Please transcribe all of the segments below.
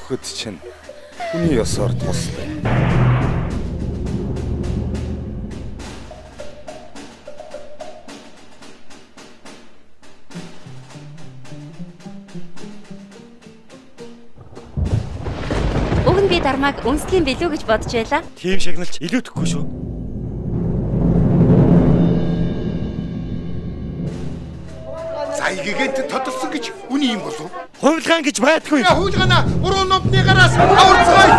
өгөхөд чинь хүний ёсоор туслая. Уг нь би дармааг үнслийн билүү гэж бодож байлаа. Тийм шагналч илүүдэхгүй шүү. Зайгэгэнт тодорсон гэж үний юм болов? Хувилгаан гэж байдаггүй. Хувилгаанаа буруу номны гараас аварцгаая.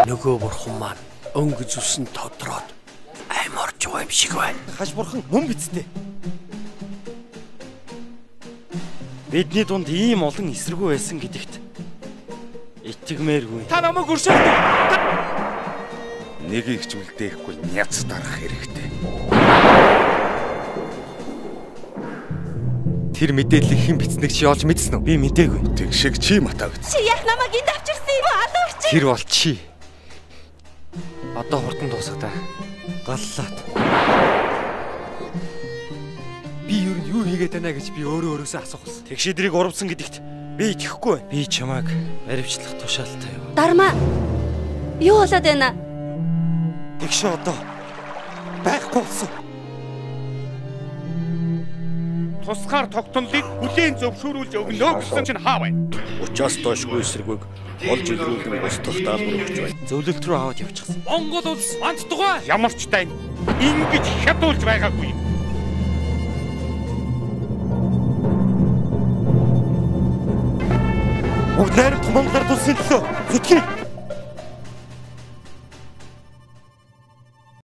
Нөгөө бурхан маань өнгө зүсэн тодроод аймарч байгаа юм шиг байна. Хаш бурхан мөн бицтэй. Бидний дунд ийм олон эсэргүү байсан гэдэгт итгэмээргүй. Та намайг өршөөлдөг. Нэгийг ч үлдээхгүй няц дарах хэрэгтэй. Тэр мэдээллийг хэн бичснэг чи олж мэдсэн үү? Би мэдээгүй. Тэг шиг чи матаа биз. Чи яг намайг энд авчирсан юм уу? Алууч. Тэр бол чи. Одоо хурдан дуусгадаа. Галлаад. Би юу хийгээд байна гэж би өөрөө өөрөөсөө асуух болсон. Тэгшидрийг урвсан гэдэгт би итгэхгүй. Би чамайг баривчлах тушаалтай юу? Дарма. Юу болоод байна? Тэгш одоо байхгүй болсон. Тусгаар тогтнолыг хүлээн зөвшөөрүүлж өгнө гэсэн чинь хаа байна? 30-аас доошгүй эсэргүйг олж илрүүлэн устгах даалгавар өгч байна. Зөвлөлт рүү аваад явчихсан. Монгол улс мант тугай. Ямар ч тань ингэж хядуулж байгаагүй. Бүгд найрамдах монголоор тулсан төлөө зүтгэе.